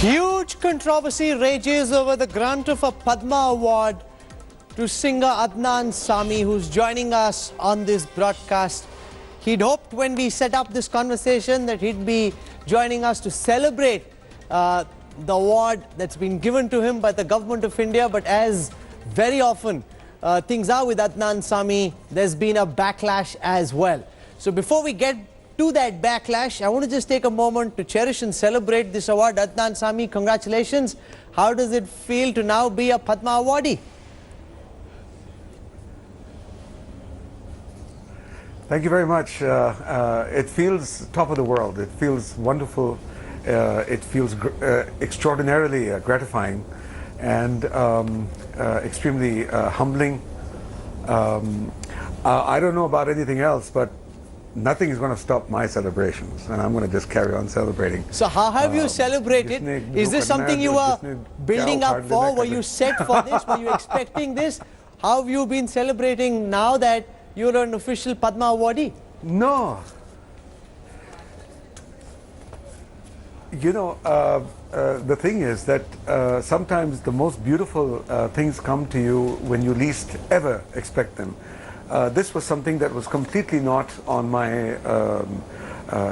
Huge controversy rages over the grant of a Padma Award to singer Adnan Sami, who's joining us on this broadcast. He'd hoped when we set up this conversation that he'd be joining us to celebrate the award that's been given to him by the government of India. But as very often things are with Adnan Sami, there's been a backlash as well. So before we get to that backlash, I want to just take a moment to cherish and celebrate this award. Adnan Sami, congratulations. How does it feel to now be a Padma awardee? Thank you very much. It feels top of the world. It feels wonderful. It feels extraordinarily gratifying and extremely humbling. I don't know about anything else, but nothing is going to stop my celebrations, and I'm going to just carry on celebrating. So how have you celebrated? Is this something you were building up for? Were you set for this? Were you expecting this? How have you been celebrating now that you're an official Padma awardee? No. You know, the thing is that sometimes the most beautiful things come to you when you least ever expect them. This was something that was completely not on my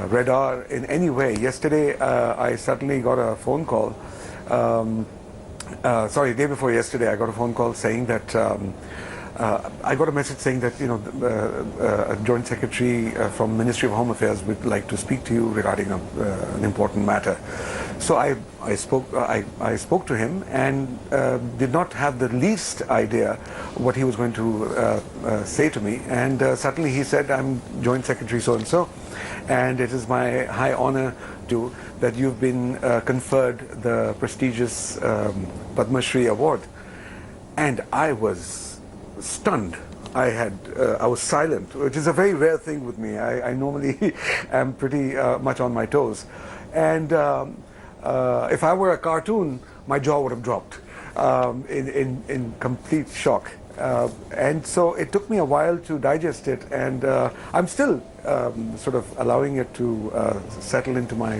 radar in any way. Yesterday, I suddenly got a phone call. Sorry, day before yesterday, I got a phone call saying that I got a message saying that, you know, a joint secretary from Ministry of Home Affairs would like to speak to you regarding an important matter. So I spoke to him and did not have the least idea what he was going to say to me. And suddenly he said, "I'm Joint Secretary so-and-so, and it is my high honor that you've been conferred the prestigious Padma Shri award." And I was stunned. I was silent, which is a very rare thing with me. I normally am pretty much on my toes. And if I were a cartoon, my jaw would have dropped in complete shock. And so it took me a while to digest it, and I'm still sort of allowing it to settle into my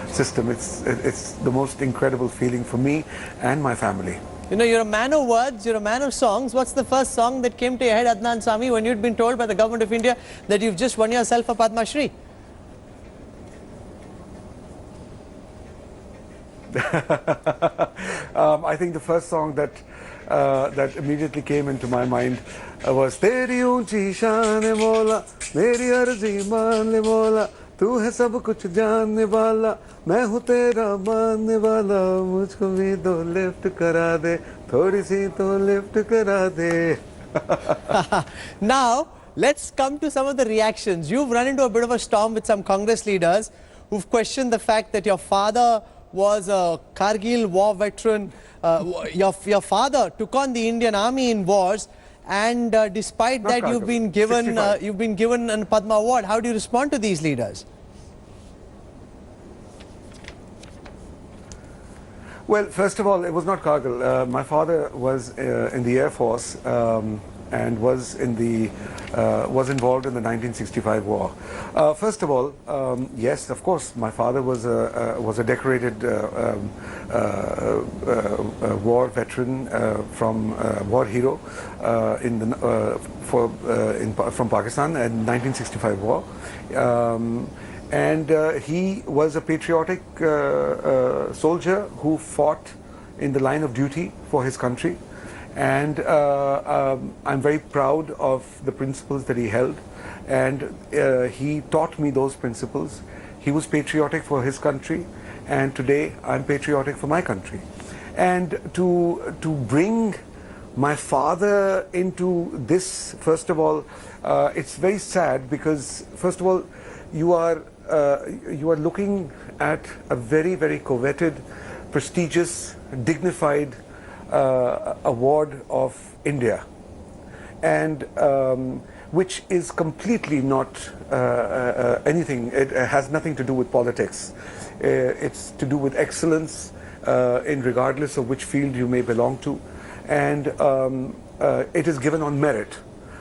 system. It's the most incredible feeling for me and my family. You know, you're a man of words, you're a man of songs. What's the first song that came to your head, Adnan Sami, when you'd been told by the government of India that you've just won yourself a Padma Shri? I think the first song that immediately came into my mind was "Teri unchi shaan e mola, meri arzi maan le mola, tu hai sab kuch jaanne wala, main hu tera maanne wala, mujhko bhi do lift kara de, thodi si to lift kara de." Now, let's come to some of the reactions. You've run into a bit of a storm with some Congress leaders who've questioned the fact that your father was a Kargil war veteran. Your father took on the Indian Army in wars, and despite that, Kargil, you've been given a Padma Award. How do you respond to these leaders? Well, first of all, it was not Kargil. My father was in the Air Force and was involved in the 1965 war. First of all, yes, of course, my father was a decorated war veteran from war hero from Pakistan in 1965 war. And he was a patriotic soldier who fought in the line of duty for his country. And I'm very proud of the principles that he held. And he taught me those principles. He was patriotic for his country. And today I'm patriotic for my country. And to bring my father into this, first of all, it's very sad because, first of all, you are looking at a very, very coveted, prestigious, dignified award of India, and which is completely not anything. It has nothing to do with politics. It's to do with excellence in regardless of which field you may belong to, and it is given on merit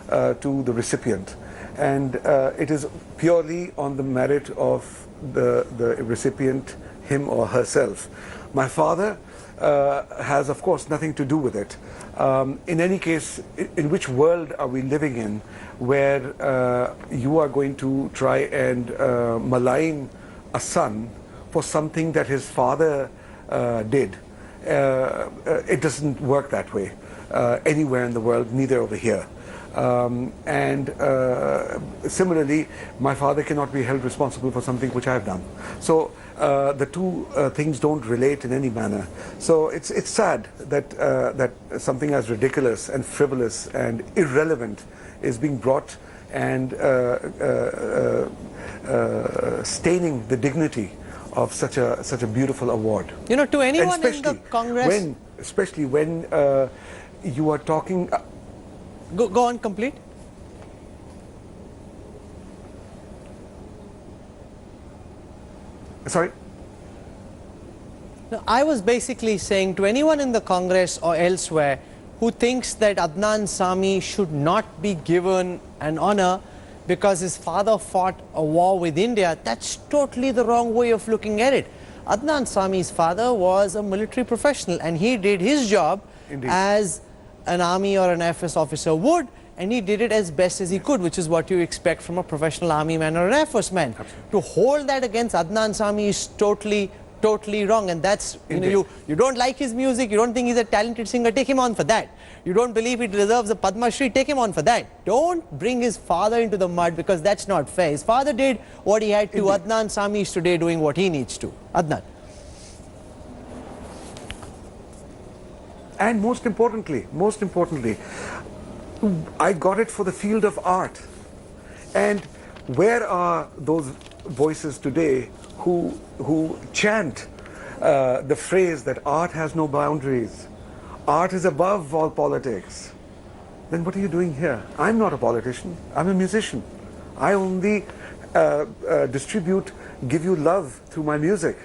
to the recipient. And it is purely on the merit of the recipient, him or herself. My father has, of course, nothing to do with it. In any case, in which world are we living in where you are going to try and malign a son for something that his father did? It doesn't work that way anywhere in the world, neither over here. Similarly, my father cannot be held responsible for something which I have done. So the two things don't relate in any manner. So it's sad that that something as ridiculous and frivolous and irrelevant is being brought and staining the dignity of such a beautiful award. You know, to anyone in the Congress, especially when you are talking. Go on, complete. Sorry? No, I was basically saying to anyone in the Congress or elsewhere who thinks that Adnan Sami should not be given an honor because his father fought a war with India, that's totally the wrong way of looking at it. Adnan Sami's father was a military professional and he did his job Indeed. As an army or an FS officer would, and he did it as best as he could, which is what you expect from a professional army man or an Air Force man. Absolutely. To hold that against Adnan Sami is totally wrong, and that's, you know, you don't like his music, you don't think he's a talented singer, take him on for that. You don't believe he deserves a Padma Shri, take him on for that. Don't bring his father into the mud because that's not fair. His father did what he had to. Indeed. Adnan Sami is today doing what he needs to. Adnan. And most importantly, I got it for the field of art. And where are those voices today who chant the phrase that art has no boundaries, art is above all politics? Then what are you doing here? I'm not a politician, I'm a musician. I only distribute, give you love through my music.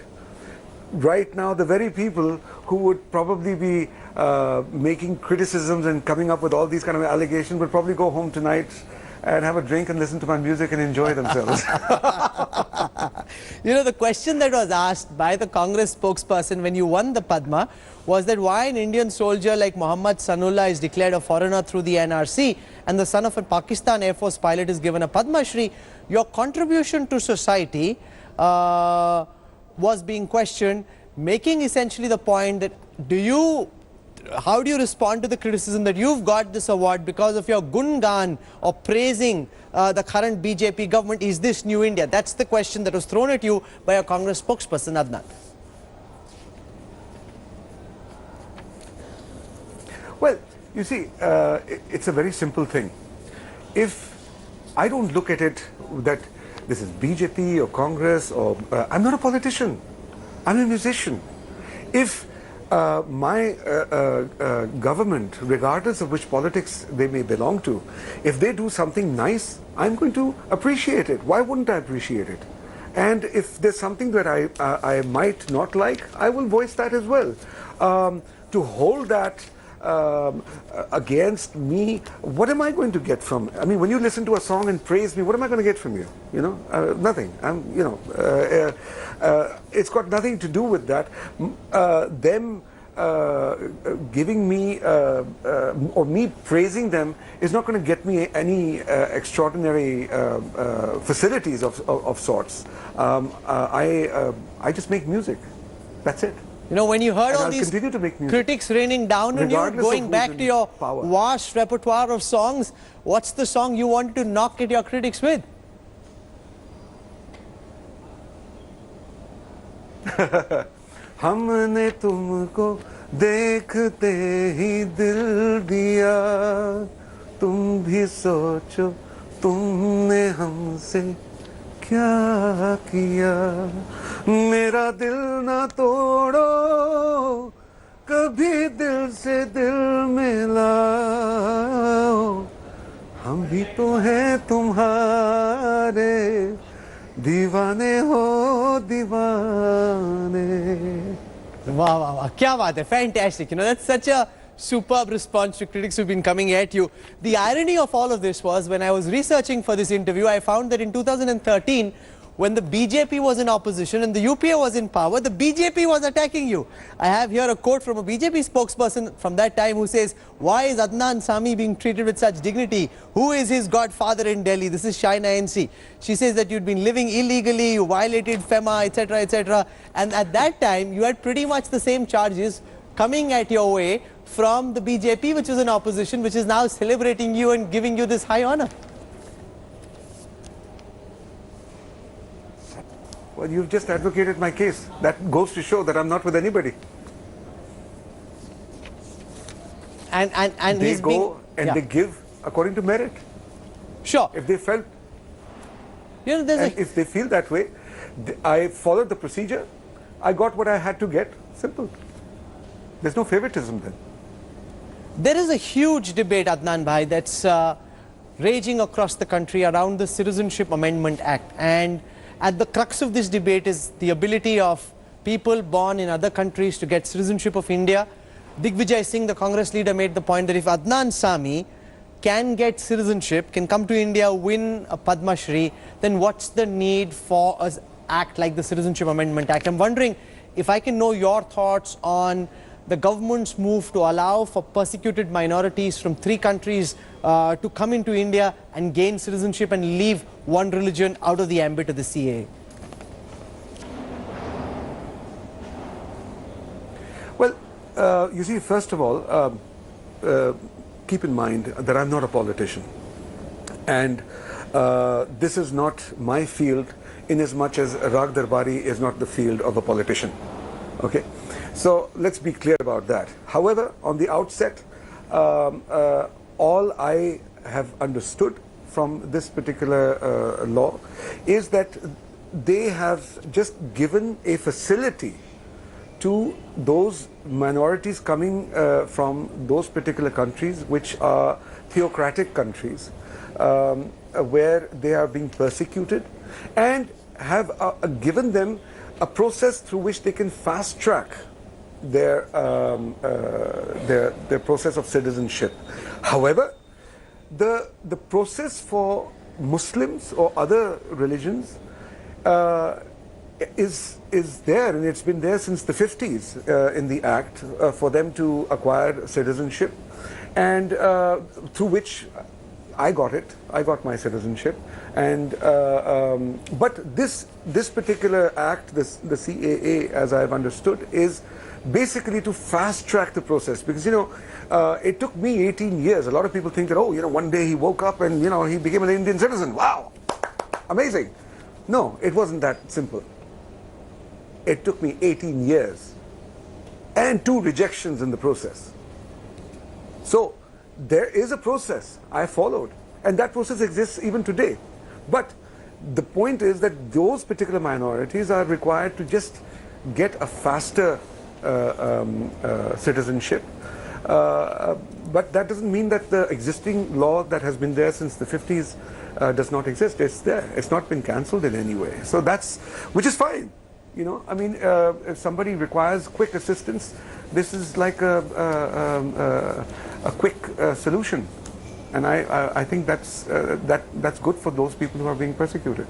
Right now, the very people who would probably be making criticisms and coming up with all these kind of allegations would probably go home tonight and have a drink and listen to my music and enjoy themselves. You know, the question that was asked by the Congress spokesperson when you won the Padma was that why an Indian soldier like Muhammad Sanullah is declared a foreigner through the NRC and the son of a Pakistan Air Force pilot is given a Padma Shri. Your contribution to society was being questioned, making essentially the point that how do you respond to the criticism that you've got this award because of your gungan or praising the current BJP government? Is this New India? That's the question that was thrown at you by a Congress spokesperson, Adnan. Well, you see, it's a very simple thing. If I don't look at it that this is BJP or Congress or I'm not a politician, I'm a musician. If my government, regardless of which politics they may belong to, if they do something nice, I'm going to appreciate it. Why wouldn't I appreciate it? And if there's something that I might not like, I will voice that as well. To hold that against me, what am I going to get from it? I mean, when you listen to a song and praise me, what am I going to get from you? You know, nothing. It's got nothing to do with that. Them giving me or me praising them is not going to get me any extraordinary facilities of sorts. I just make music. That's it. You know, when you heard And all I'll these continue to make music, critics raining down on you, regardless of going who's back in to your power. vast repertoire of songs, what's the song you wanted to knock at your critics with? हमने तुमको देखते ही दिल दिया, तुम भी सोचो तुमने हमसे क्या किया, मेरा दिल ना तोड़ो, कभी दिल से दिल मिलाओ, हम भी तो हैं तुम्हारे, दीवाने हो दीवाने. Wow, wow, wow. Kya baat hai. Fantastic. You know, that's such a superb response to critics who've been coming at you. The irony of all of this was when I was researching for this interview, I found that in 2013, when the BJP was in opposition and the UPA was in power, the BJP was attacking you. I have here a quote from a BJP spokesperson from that time who says, "Why is Adnan Sami being treated with such dignity? Who is his godfather in Delhi?" This is Shaina NC. She says that you'd been living illegally, you violated FEMA, etc., etc. And at that time, you had pretty much the same charges coming at your way from the BJP, which was in opposition, which is now celebrating you and giving you this high honor. Well, you've just advocated my case. That goes to show that I'm not with anybody. And They he's go and yeah. they give according to merit. Sure. If they felt, You know, there's and if they feel that way, I followed the procedure. I got what I had to get. Simple. There's no favoritism then. There is a huge debate, Adnan Bhai, that's raging across the country around the Citizenship Amendment Act. And at the crux of this debate is the ability of people born in other countries to get citizenship of India. Digvijay Singh, the Congress leader, made the point that if Adnan Sami can get citizenship, can come to India, win a Padma Shri, then what's the need for an act like the Citizenship Amendment Act? I'm wondering if I can know your thoughts on the government's move to allow for persecuted minorities from 3 countries to come into India and gain citizenship and leave one religion out of the ambit of the CCA. Well, you see, first of all, keep in mind that I'm not a politician. And this is not my field in as much as Rag Darbari is not the field of a politician. Okay? So let's be clear about that. However, on the outset, all I have understood from this particular law is that they have just given a facility to those minorities coming from those particular countries which are theocratic countries where they are being persecuted, and have given them a process through which they can fast track their process of citizenship. However, the process for Muslims or other religions is there, and it's been there since the 50s in the Act for them to acquire citizenship, and through which I got it. I got my citizenship, and but this particular act, the CAA, as I've understood, is basically to fast track the process, because it took me 18 years. A lot of people think that, oh, one day he woke up and he became an Indian citizen. Wow, amazing. No, it wasn't that simple. It took me 18 years and 2 rejections in the process. So there is a process I followed, and that process exists even today. But the point is that those particular minorities are required to just get a faster citizenship. But that doesn't mean that the existing law that has been there since the 50s does not exist. It's there. It's not been cancelled in any way. So which is fine. I mean, if somebody requires quick assistance, this is like a quick solution, and I think that's good for those people who are being persecuted.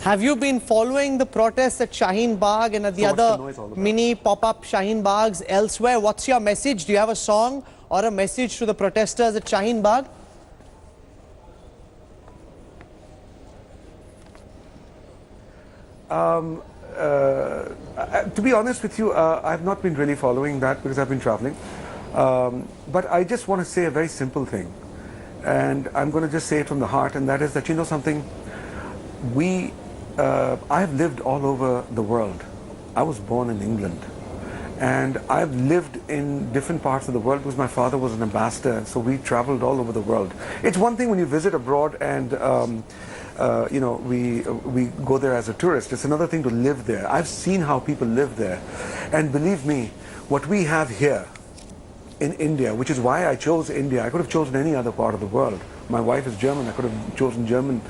Have you been following the protests at Shaheen Bagh and at the other mini pop-up Shaheen Baghs elsewhere? What's your message? Do you have a song or a message to the protesters at Shaheen Bagh? To be honest with you, I've not been really following that because I've been traveling. But I just want to say a very simple thing, and I'm going to just say it from the heart, and that is that something, I've lived all over the world. I was born in England, and I've lived in different parts of the world because my father was an ambassador, so we traveled all over the world. It's one thing when you visit abroad and we go there as a tourist. It's another thing to live there. I've seen how people live there, and believe me, what we have here in India, which is why I chose India. I could have chosen any other part of the world. My wife is German. I could have chosen German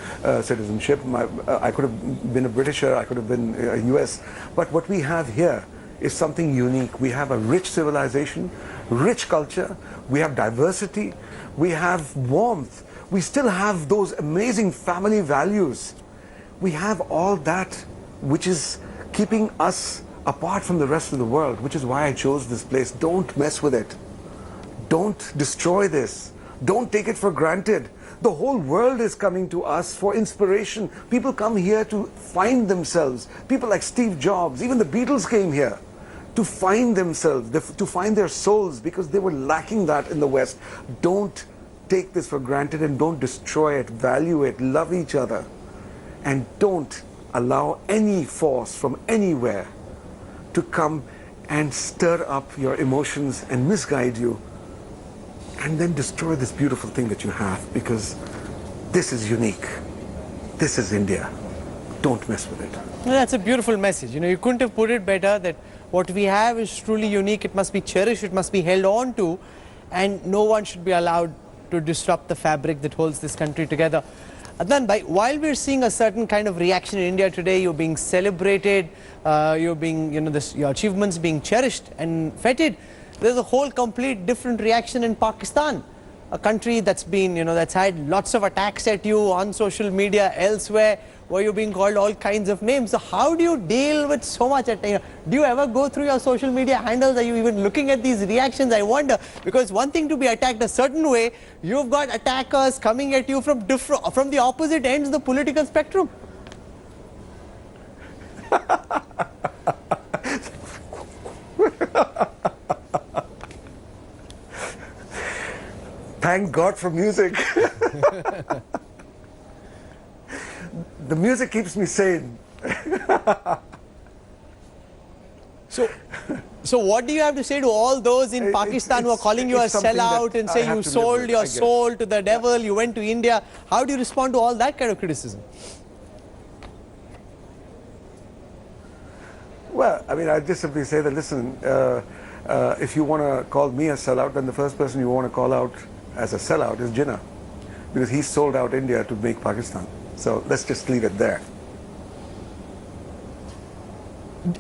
citizenship. I could have been a Britisher. I could have been a US. But what we have here is something unique. We have a rich civilization, rich culture. We have diversity. We have warmth. We still have those amazing family values. We have all that which is keeping us apart from the rest of the world, which is why I chose this place. Don't mess with it. Don't destroy this. Don't take it for granted. The whole world is coming to us for inspiration. People come here to find themselves. People like Steve Jobs, even the Beatles came here to find themselves, to find their souls, because they were lacking that in the West. Don't take this for granted and don't destroy it. Value it. Love each other. And don't allow any force from anywhere to come and stir up your emotions and misguide you and then destroy this beautiful thing that you have, because this is unique. This is India. Don't mess with it. Well, that's a beautiful message. You couldn't have put it better, that what we have is truly unique. It must be cherished, it must be held on to, and no one should be allowed to disrupt the fabric that holds this country together. Adnan, while we're seeing a certain kind of reaction in India today, you're being celebrated, you're being, your achievements being cherished and feted, there's a whole complete different reaction in Pakistan, a country that's been, that's had lots of attacks at you on social media, elsewhere, where you're being called all kinds of names. So how do you deal with so much attack? Do you ever go through your social media handles? Are you even looking at these reactions? I wonder, because one thing to be attacked a certain way, you've got attackers coming at you from the opposite ends of the political spectrum. Thank God for music. The music keeps me sane. So what do you have to say to all those in Pakistan who are calling you a sellout and say you sold your soul to the devil, you went to India? How do you respond to all that kind of criticism? Well, I mean, I just simply say that, listen, if you want to call me a sellout, then the first person you want to call out as a sellout is Jinnah, because he sold out India to make Pakistan. So let's just leave it there.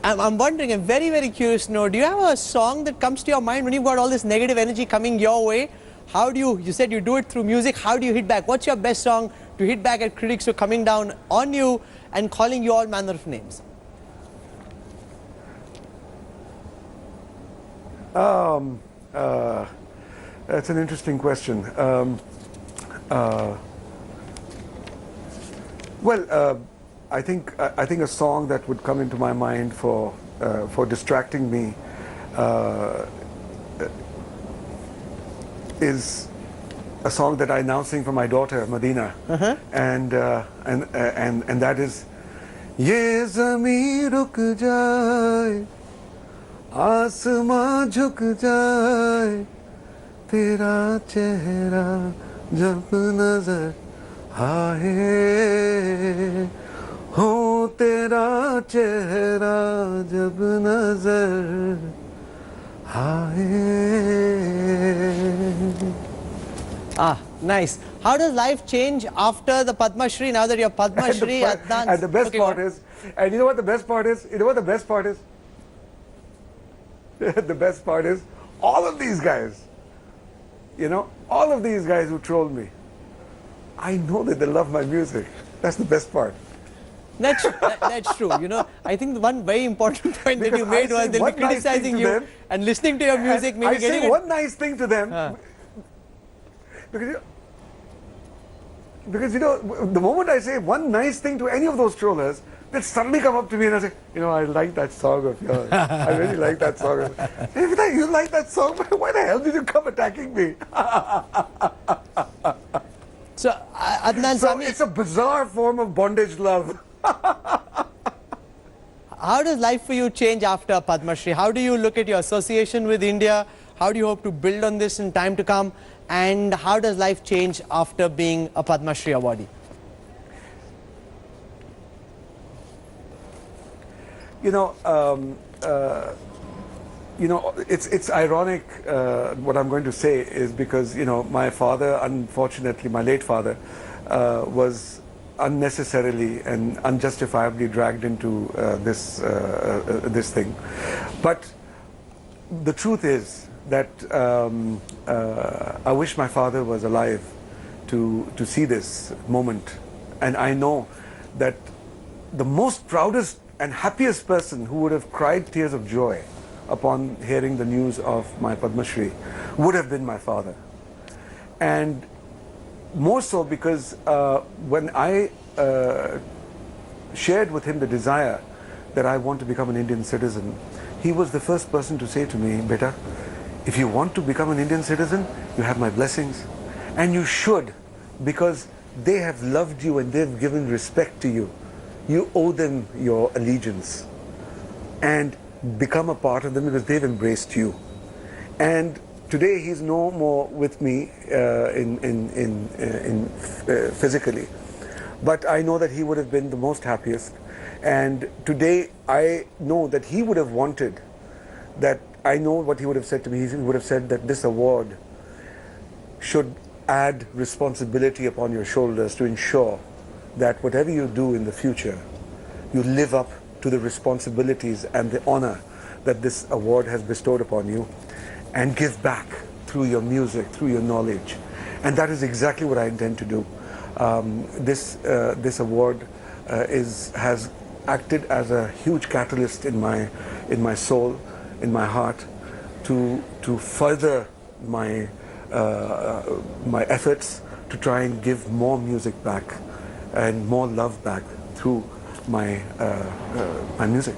I'm wondering, I'm very, very curious to know, do you have a song that comes to your mind when you've got all this negative energy coming your way? How do you said you do it through music, how do you hit back? What's your best song to hit back at critics who are coming down on you and calling you all manner of names? That's an interesting question. I think a song that would come into my mind for distracting me is a song that I now sing for my daughter Madina, and that is Ye zameen ruk jaye, आसमां झुक जाए, तेरा चेहरा जब नजर आए, हो तेरा चेहरा जब नजर आए. Ah, nice. How does life change after the Padma Shri, now that you're Padma Shri Adnan? And the best part is, and you know what the best part is? You know what the best part is? The best part is, all of these guys, all of these guys who troll me, I know that they love my music. That's the best part. That's true. I think the one very important point that you made was they'll be criticizing you and listening to your music, maybe I getting say one nice thing to them, because the moment I say one nice thing to any of those trollers, they suddenly come up to me and I say, I like that song of yours. I really like that song. If you like that song, why the hell did you come attacking me? So, Adnan Sami, it's a bizarre form of bondage love. How does life for you change after Padma Shri? How do you look at your association with India? How do you hope to build on this in time to come? And how does life change after being a Padma Shri awardee? It's ironic what I'm going to say is because, my father, unfortunately, my late father, was unnecessarily and unjustifiably dragged into this thing. But the truth is that I wish my father was alive to see this moment. And I know that the most proudest and happiest person who would have cried tears of joy upon hearing the news of my Padma Shri would have been my father. And more so because when I shared with him the desire that I want to become an Indian citizen, he was the first person to say to me, "Beta, if you want to become an Indian citizen, you have my blessings, and you should, because they have loved you and they've given respect to you. You owe them your allegiance and become a part of them because they've embraced you." And today he's no more with me physically, but I know that he would have been the most happiest. And today I know that he would have wanted that. I know what he would have said to me. He would have said that this award should add responsibility upon your shoulders to ensure that whatever you do in the future, you live up to the responsibilities and the honor that this award has bestowed upon you, and give back through your music, through your knowledge. And that is exactly what I intend to do. This award has acted as a huge catalyst in my soul, in my heart, to further my efforts to try and give more music back and more love back through my music.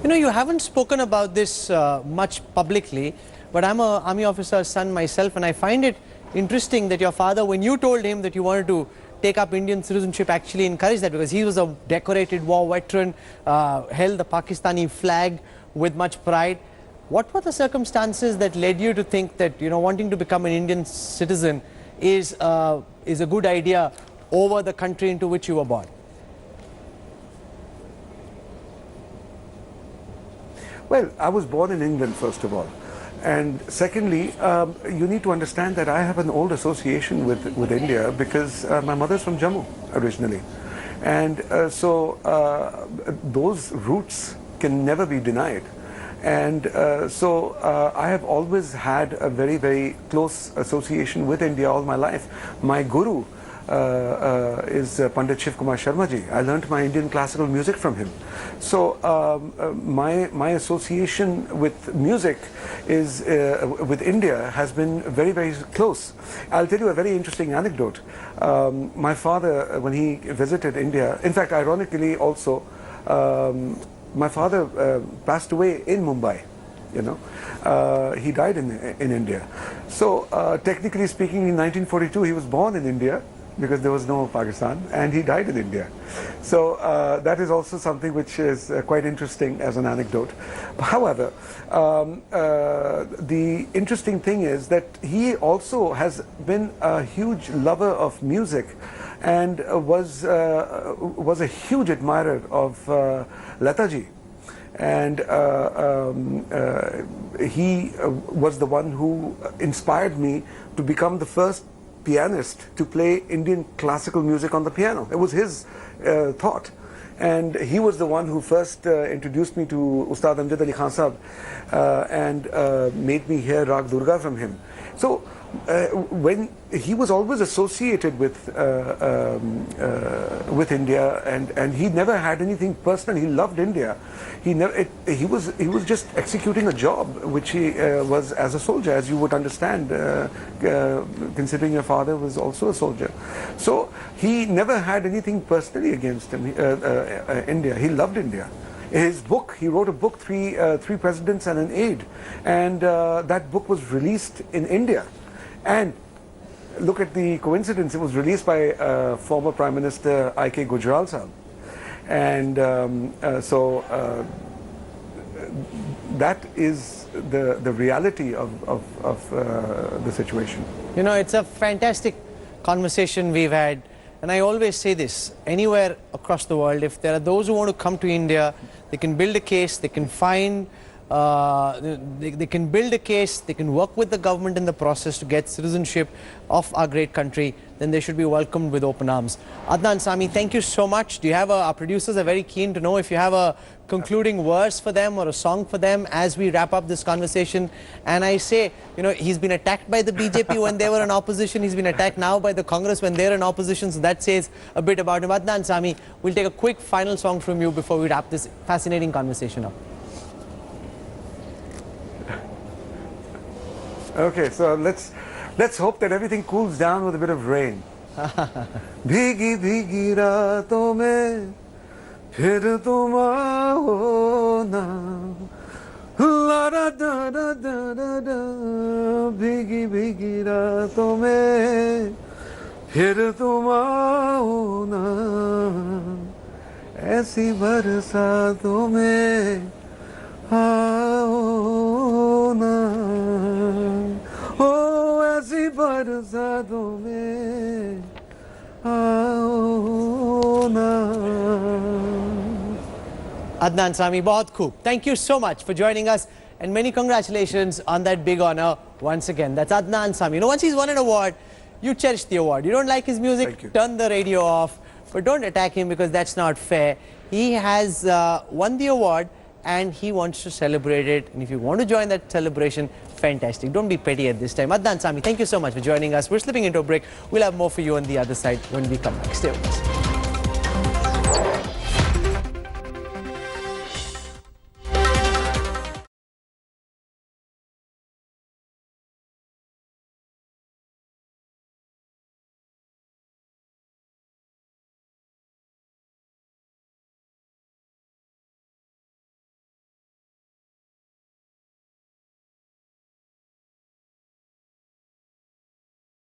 You know, you haven't spoken about this much publicly, but I'm an army officer's son myself, and I find it interesting that your father, when you told him that you wanted to take up Indian citizenship, actually encouraged that, because he was a decorated war veteran, held the Pakistani flag with much pride. What were the circumstances that led you to think that, you know, wanting to become an Indian citizen is a good idea over the country into which you were born? Well, I was born in England, first of all. And secondly, you need to understand that I have an old association with India because my mother's from Jammu originally. And so those roots can never be denied. And so I have always had a very, very close association with India all my life. My guru is Pandit Shiv Kumar Sharma ji. I learnt my Indian classical music from him. So my association with music is with India has been very, very close. I'll tell you a very interesting anecdote. My father, when he visited India, in fact, ironically also, my father passed away in Mumbai. You know, he died in India. So technically speaking, in 1942, he was born in India, because there was no Pakistan, and he died in India. So that is also something which is quite interesting as an anecdote. However, the interesting thing is that he also has been a huge lover of music, and was a huge admirer of Lataji. And he was the one who inspired me to become the first pianist to play Indian classical music on the piano. It was his thought. And he was the one who first introduced me to Ustad Amjad Ali Khan Sahab and made me hear Rag Durga from him. So when he was always associated with India, and he never had anything personal. He loved India. He was just executing a job which he was as a soldier, as you would understand, considering your father was also a soldier. So he never had anything personally against him, India. He loved India. His book, he wrote a book, Three Presidents and an Aide, and that book was released in India. And look at the coincidence, it was released by former Prime Minister I.K. Gujral Sahab. And so that is the reality of the situation. You know, it's a fantastic conversation we've had. And I always say this, anywhere across the world, if there are those who want to come to India, they can build a case, they can find they can build a case, they can work with the government in the process to get citizenship of our great country, then they should be welcomed with open arms. Adnan Sami, thank you so much. Do you have our producers are very keen to know if you have a concluding verse for them or a song for them as we wrap up this conversation. And I say, you know, he's been attacked by the BJP when they were in opposition. He's been attacked now by the Congress when they're in opposition. So that says a bit about him. Adnan Sami, we'll take a quick final song from you before we wrap this fascinating conversation up. Okay, so let's hope that everything cools down with a bit of rain. भीगी भीगी रातों में फिर तुम आओ ना ला रा दा दा दा दा दा भीगी भीगी रातों में फिर तुम आओ ना ऐसी बरसातों में आओ ना ओ ऐसी बरसातों में आओ ना. Adnan Sami, bahut khoob. Thank you so much for joining us and many congratulations on that big honor once again. That's Adnan Sami. You know, once he's won an award, you cherish the award. You don't like his music, turn the radio off, but don't attack him because that's not fair. He has won the award and he wants to celebrate it. And if you want to join that celebration, fantastic. Don't be petty at this time. Adnan Sami, thank you so much for joining us. We're slipping into a break. We'll have more for you on the other side when we come back. Stay with us.